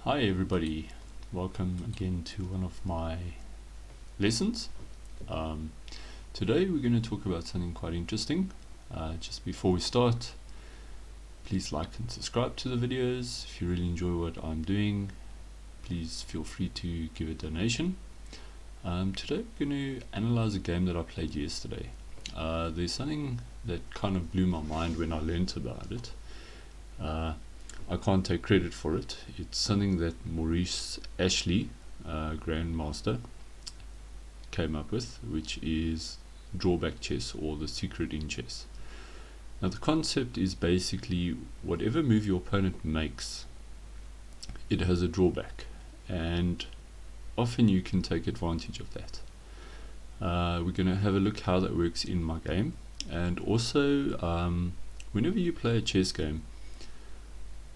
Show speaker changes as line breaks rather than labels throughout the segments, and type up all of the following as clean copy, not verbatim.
Hi everybody, welcome again to one of my lessons. Today we're going to talk about something quite interesting. Just before we start, please like and subscribe to the videos. If you really enjoy what I'm doing, please feel free to give a donation. Today we're going to analyze a game that I played yesterday. There's something that kind of blew my mind when I learnt about it. I can't take credit for it. It's something that Maurice Ashley, Grandmaster, came up with, which is drawback chess, or the secret in chess. Now the concept is basically whatever move your opponent makes, it has a drawback, and often you can take advantage of that. We're going to have a look how that works in my game, and also whenever you play a chess game,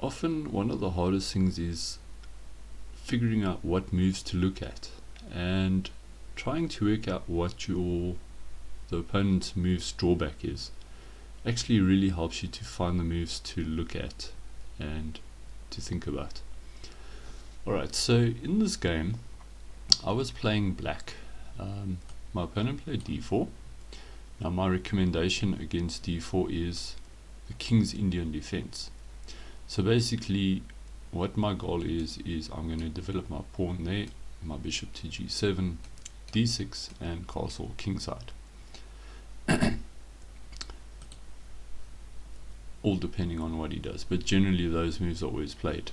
often one of the hardest things is figuring out what moves to look at, and trying to work out what the opponent's move's drawback is actually really helps you to find the moves to look at and to think about. Alright, so in this game I was playing black. My opponent played d4. Now my recommendation against d4 is the King's Indian defense. So basically what my goal is I'm going to develop my pawn there, my bishop to g7, d6 and castle kingside. All depending on what he does, but generally those moves are always played.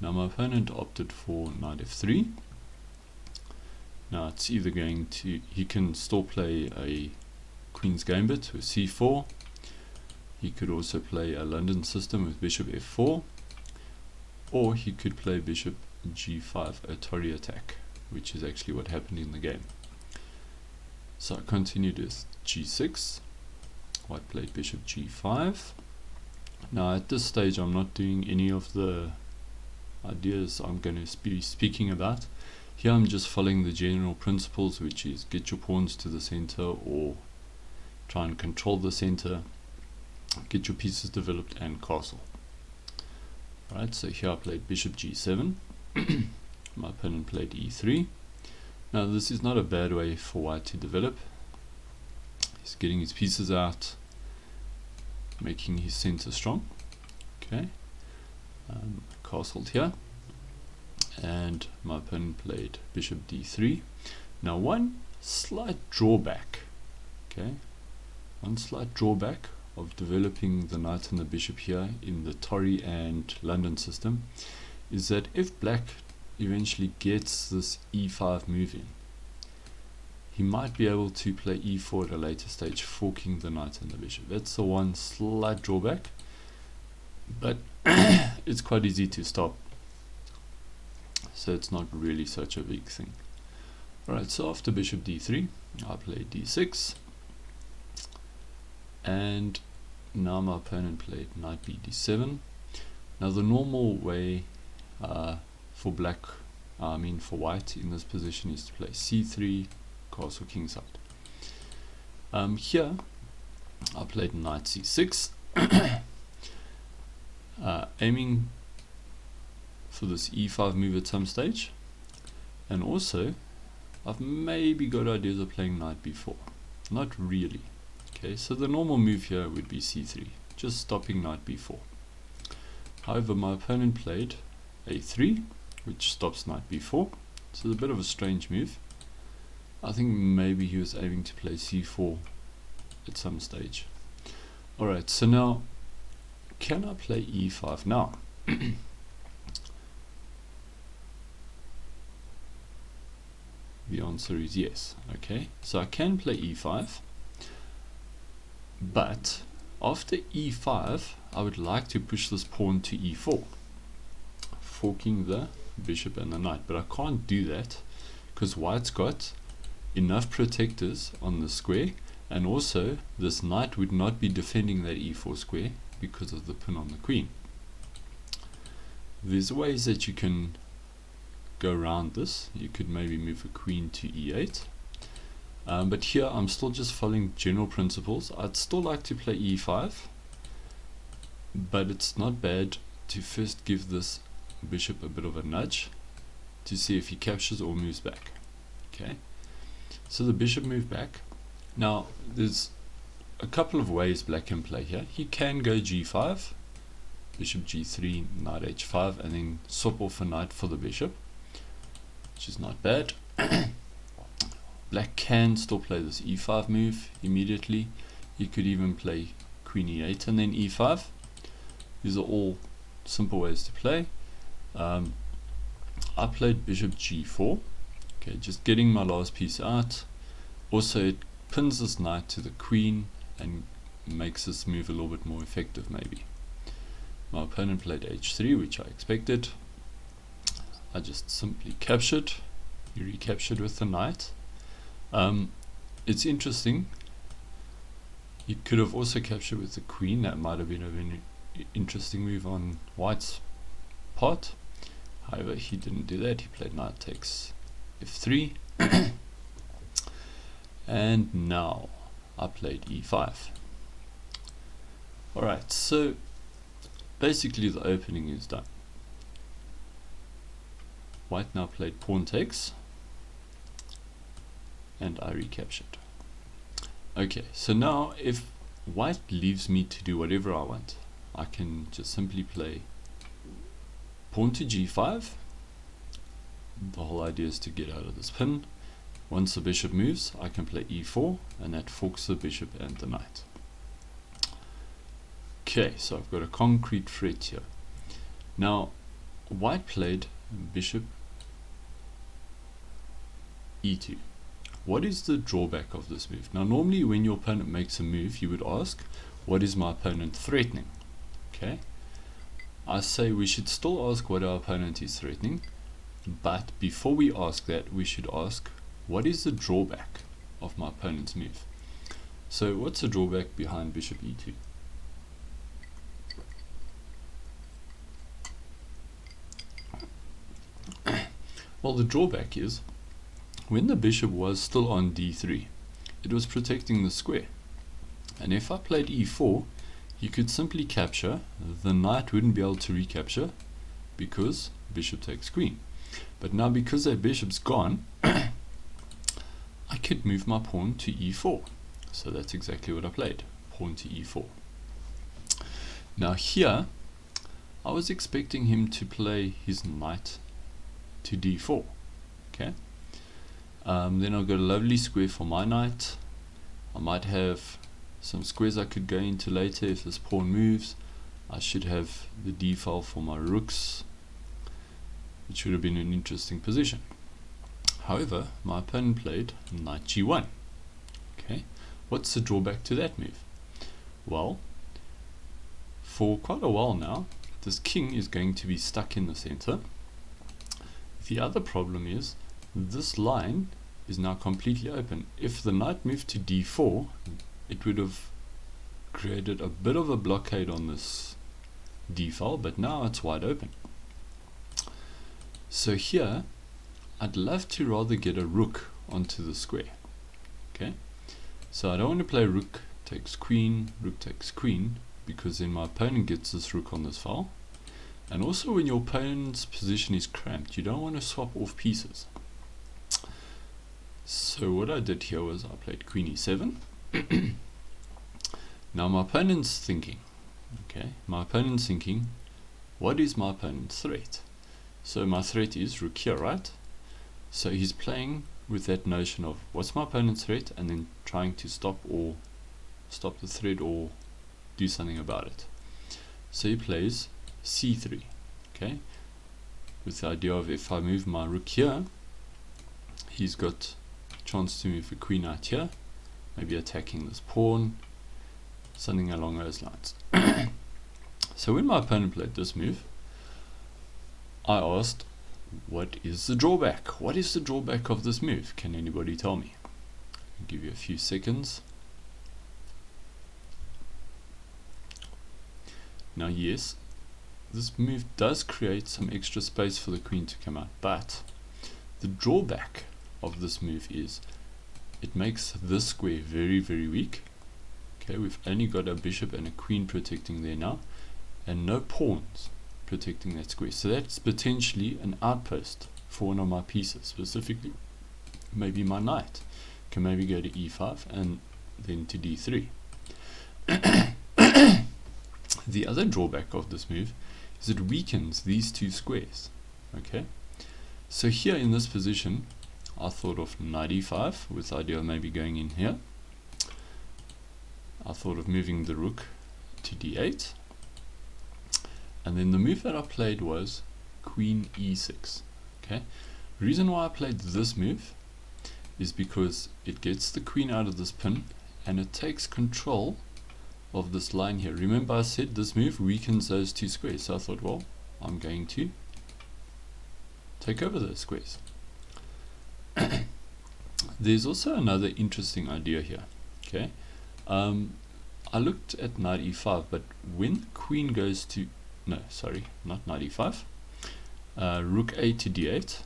Now my opponent opted for knight f3. Now it's either going to, he can still play a queen's gambit with c4. He could also play a London system with bishop f4, or he could play bishop g5, a Tory attack, which is actually what happened in the game. So I continued with g6, white played bishop g5. Now at this stage I'm not doing any of the ideas I'm going to be speaking about. Here I'm just following the general principles, which is get your pawns to the center or try and control the center, get your pieces developed and castle. Right, so here I played bishop g7. My opponent played e3. Now this is not a bad way for white to develop. He's getting his pieces out, making his center strong. Okay, castled here, and my opponent played bishop d3. Now one slight drawback, okay, one slight drawback of developing the knight and the bishop here in the Tory and London system is that if black eventually gets this e5 move in, he might be able to play e4 at a later stage, forking the knight and the bishop. That's the one slight drawback, but it's quite easy to stop, so it's not really such a big thing. Alright, so after bishop d3 I played d6, and now my opponent played knight b d7. Now the normal way for black, for white in this position is to play c3, castle kingside. Here I played knight c6, aiming for this e5 move at some stage, and also I've maybe got ideas of playing knight b4. Not really. Okay, so the normal move here would be c3, just stopping knight b4. However, my opponent played a3, which stops knight b4. So it's a bit of a strange move. I think maybe he was aiming to play c4 at some stage. Alright, so now, can I play e5 now? The answer is yes. Okay, so I can play e5. But after e5 I would like to push this pawn to e4, forking the bishop and the knight, but I can't do that because white's got enough protectors on the square, and also this knight would not be defending that e4 square because of the pin on the queen. There's ways that you can go around this. You could maybe move a queen to e8. But here I'm still just following general principles. I'd still like to play e5, but it's not bad to first give this bishop a bit of a nudge to see if he captures or moves back. Okay, so the bishop moved back. Now there's a couple of ways black can play here. He can go g5, bishop g3, knight h5, and then swap off a knight for the bishop, which is not bad. Black can still play this e5 move immediately. He could even play queen e8 and then e5. These are all simple ways to play. I played bishop g4. Okay, just getting my last piece out. Also, it pins this knight to the queen and makes this move a little bit more effective maybe. My opponent played h3, which I expected. I just simply captured. He recaptured with the knight. It's interesting. He could have also captured with the queen. That might have been a very interesting move on white's part. However, he didn't do that. He played knight takes f3. And now I played e5. Alright, so basically the opening is done. White now played pawn takes, and I recaptured. Okay, so now if white leaves me to do whatever I want, I can just simply play pawn to g5. The whole idea is to get out of this pin. Once the bishop moves, I can play e4, and that forks the bishop and the knight. Okay, so I've got a concrete threat here. Now, white played bishop e2. What is the drawback of this move? Now, normally when your opponent makes a move, you would ask, what is my opponent threatening? Okay, I say we should still ask what our opponent is threatening, but before we ask that, we should ask, what is the drawback of my opponent's move? So what's the drawback behind bishop e2? Well, the drawback is, when the bishop was still on d3, it was protecting the square. And if I played e4, he could simply capture. The knight wouldn't be able to recapture because bishop takes queen. But now because that bishop's gone, I could move my pawn to e4. So that's exactly what I played, pawn to e4. Now here, I was expecting him to play his knight to d4. Okay. Then I've got a lovely square for my knight. I might have some squares I could go into later if this pawn moves. I should have the d file for my rooks, which would have been an interesting position. However, my opponent played knight g1. Okay, what's the drawback to that move? Well, for quite a while now, this king is going to be stuck in the center. The other problem is this line is now completely open. If the knight moved to d4, it would have created a bit of a blockade on this d file, but now it's wide open. So here, I'd love to rather get a rook onto the square. Okay, so I don't want to play rook takes queen, because then my opponent gets this rook on this file. And also when your opponent's position is cramped, you don't want to swap off pieces. So what I did here was I played queen e7. Now my opponent's thinking, what is my opponent's threat? So my threat is rook here, right? So he's playing with that notion of what's my opponent's threat, and then trying to stop the threat or do something about it. So he plays c3, okay, with the idea of if I move my rook here, he's got a chance to move the queen out here, maybe attacking this pawn, something along those lines. So when my opponent played this move, I asked, what is the drawback? What is the drawback of this move? Can anybody tell me? I'll give you a few seconds. Now yes, this move does create some extra space for the queen to come out, but the drawback of this move is it makes this square very, very weak. Okay, we've only got a bishop and a queen protecting there now, and no pawns protecting that square. So that's potentially an outpost for one of my pieces, specifically maybe my knight can maybe go to e5 and then to d3. The other drawback of this move is it weakens these two squares. Okay, so here in this position I thought of knight e5 with the idea of maybe going in here. I thought of moving the rook to d8, and then the move that I played was queen e6. Okay, the reason why I played this move is because it gets the queen out of this pin and it takes control of this line here. Remember I said this move weakens those two squares, so I thought, well, I'm going to take over those squares. There's also another interesting idea here. Okay, I looked at knight e5, but when the queen goes to, no, sorry, not knight e5, rook a to d8,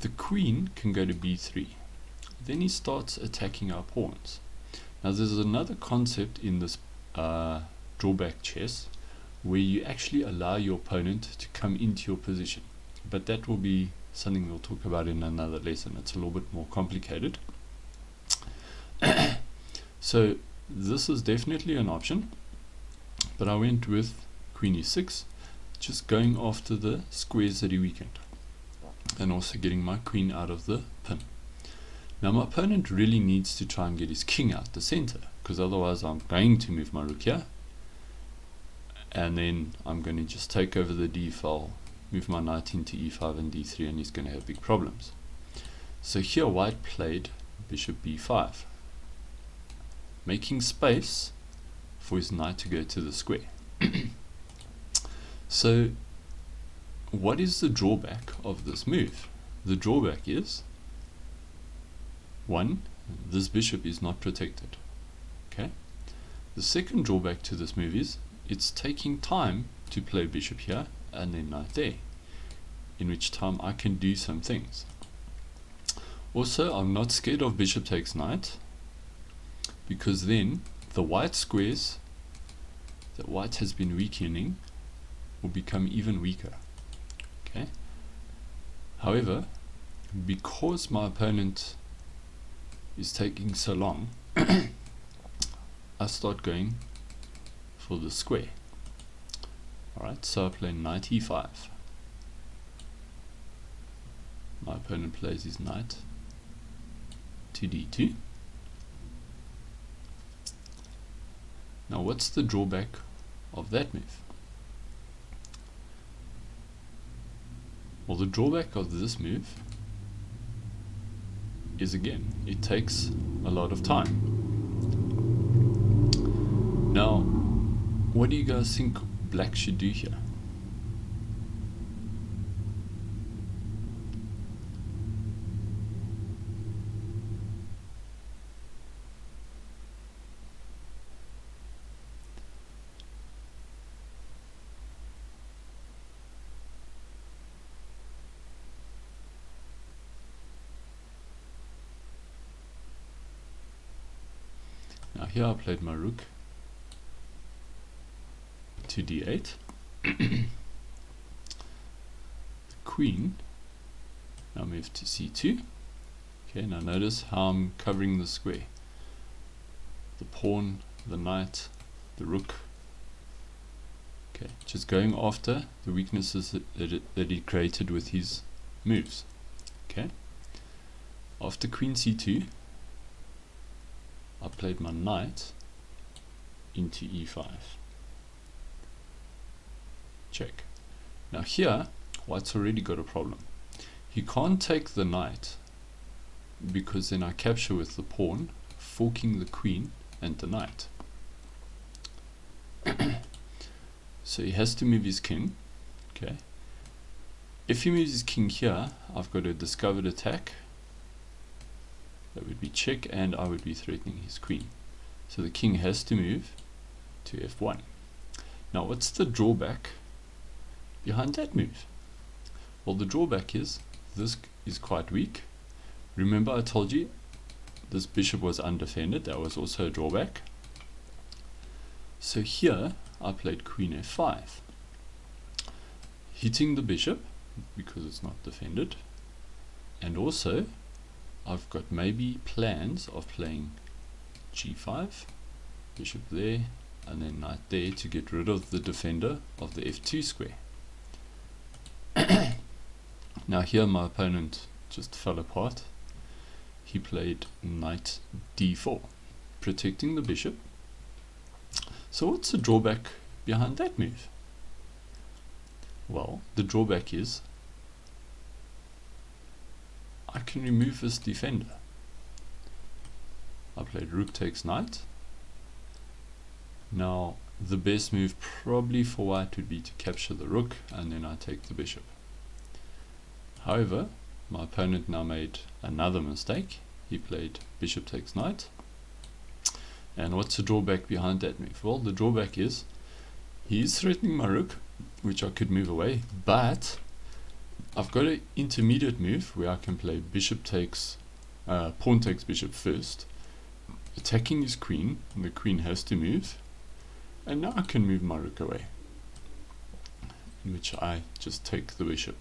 the queen can go to b3. Then he starts attacking our pawns. Now there's another concept in this drawback chess where you actually allow your opponent to come into your position, but that will be something we'll talk about in another lesson. It's a little bit more complicated. So this is definitely an option, but I went with queen e6, just going after the squares that he weakened and also getting my queen out of the pin. Now my opponent really needs to try and get his king out the center, because otherwise I'm going to move my rook here and then I'm going to just take over the d file, move my knight into e5 and d3, and he's going to have big problems. So here white played bishop b5, making space for his knight to go to the square. So what is the drawback of this move? The drawback is, one, this bishop is not protected. Okay. The second drawback to this move is it's taking time to play bishop here and then knight there, in which time I can do some things. Also, I'm not scared of bishop takes knight, because then the white squares that white has been weakening will become even weaker. Okay. However, because my opponent is taking so long, I start going for the square. Alright, so I play knight e5. My opponent plays his knight to d2. Now what's the drawback of that move? Well, the drawback of this move is, again, it takes a lot of time. Now, what do you guys think black should do here? Now here I played my rook to d8. The queen now moved to c2. Okay, now notice how I'm covering the square. The pawn, the knight, the rook. Okay, just going after the weaknesses that he created with his moves. Okay, after queen c2, I played my knight into e5. Check. Now here, white's already got a problem. He can't take the knight, because then I capture with the pawn, forking the queen and the knight. So he has to move his king. Okay. If he moves his king here, I've got a discovered attack. That would be check, and I would be threatening his queen. So the king has to move to f1. Now what's the drawback behind that move? Well, the drawback is this is quite weak. Remember I told you this bishop was undefended. That was also a drawback. So here I played queen f5. hitting the bishop because it's not defended, and also I've got maybe plans of playing g5, bishop there, and then knight there to get rid of the defender of the f2 square. Now here my opponent just fell apart. He played knight d4, protecting the bishop. So what's the drawback behind that move? Well, the drawback is I can remove this defender. I played rook takes knight. Now the best move probably for white would be to capture the rook and then I take the bishop. However, my opponent now made another mistake. He played bishop takes knight. And what's the drawback behind that move? Well, the drawback is he's threatening my rook, which I could move away, but I've got an intermediate move where I can play bishop takes, pawn takes bishop first, attacking his queen, and the queen has to move, and now I can move my rook away, in which I just take the bishop.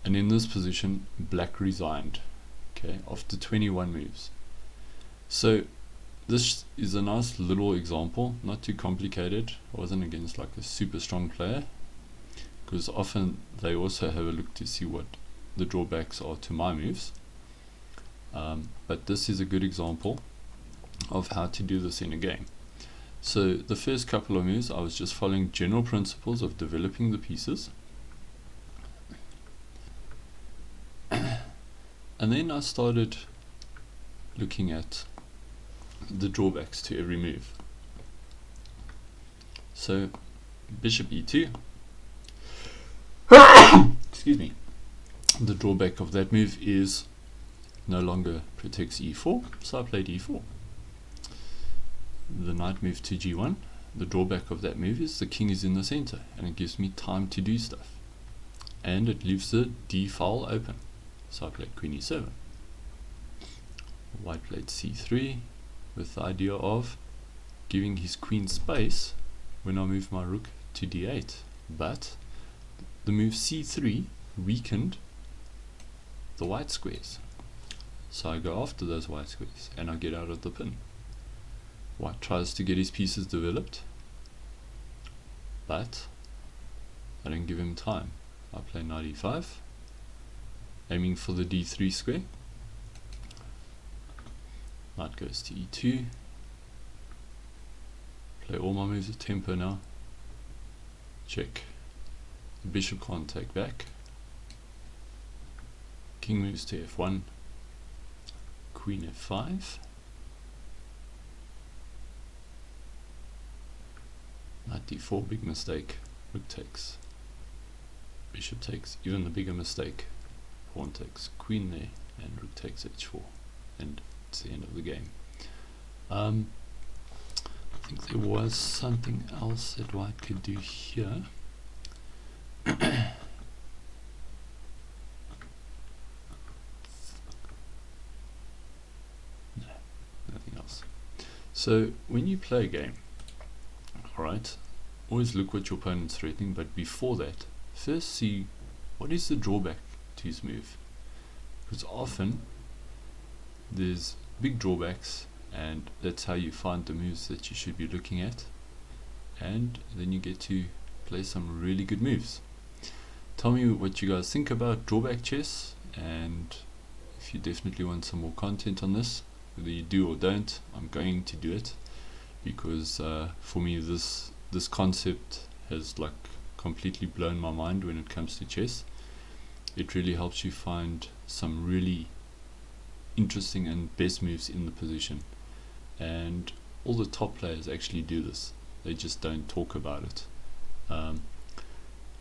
And in this position, black resigned, okay, after 21 moves. So this is a nice little example, not too complicated. I wasn't against like a super strong player, because often they also have a look to see what the drawbacks are to my moves. But this is a good example of how to do this in a game. So the first couple of moves I was just following general principles of developing the pieces. And then I started looking at the drawbacks to every move. So bishop e2, excuse me, the drawback of that move is no longer protects e4, so I played e4. The knight moved to g1. The drawback of that move is the king is in the center and it gives me time to do stuff, and it leaves the d file open, so I played queen e7. White played c3 with the idea of giving his queen space when I move my rook to d8, but the move c3 weakened the white squares, so I go after those white squares and I get out of the pin. White tries to get his pieces developed, but I don't give him time. I play knight e5, aiming for the d3 square. Knight goes to e2. Play all my moves with tempo now. Check. The bishop can't take back. King moves to f1. Queen f5. Knight d4, big mistake. Rook takes. Bishop takes, even the bigger mistake. Pawn takes, queen there, and rook takes h4. And it's the end of the game. I think there was something else that white could do here. No, nothing else. So when you play a game, alright, always look what your opponent's threatening, but before that, first see what is the drawback to his move. Because often there's big drawbacks, and that's how you find the moves that you should be looking at, and then you get to play some really good moves. Tell me what you guys think about drawback chess, and if you definitely want some more content on this, whether you do or don't, I'm going to do it, because for me this concept has like completely blown my mind when it comes to chess. It really helps you find some really interesting and best moves in the position, and all the top players actually do this. They just don't talk about it.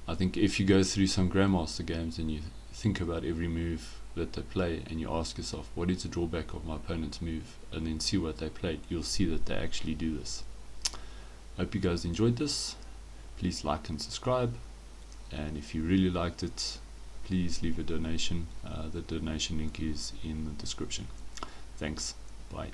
I think if you go through some Grandmaster games and you think about every move that they play and you ask yourself, what is the drawback of my opponent's move, and then see what they played, you'll see that they actually do this. Hope you guys enjoyed this. Please like and subscribe, and if you really liked it, please leave a donation. The donation link is in the description. Thanks. Bye.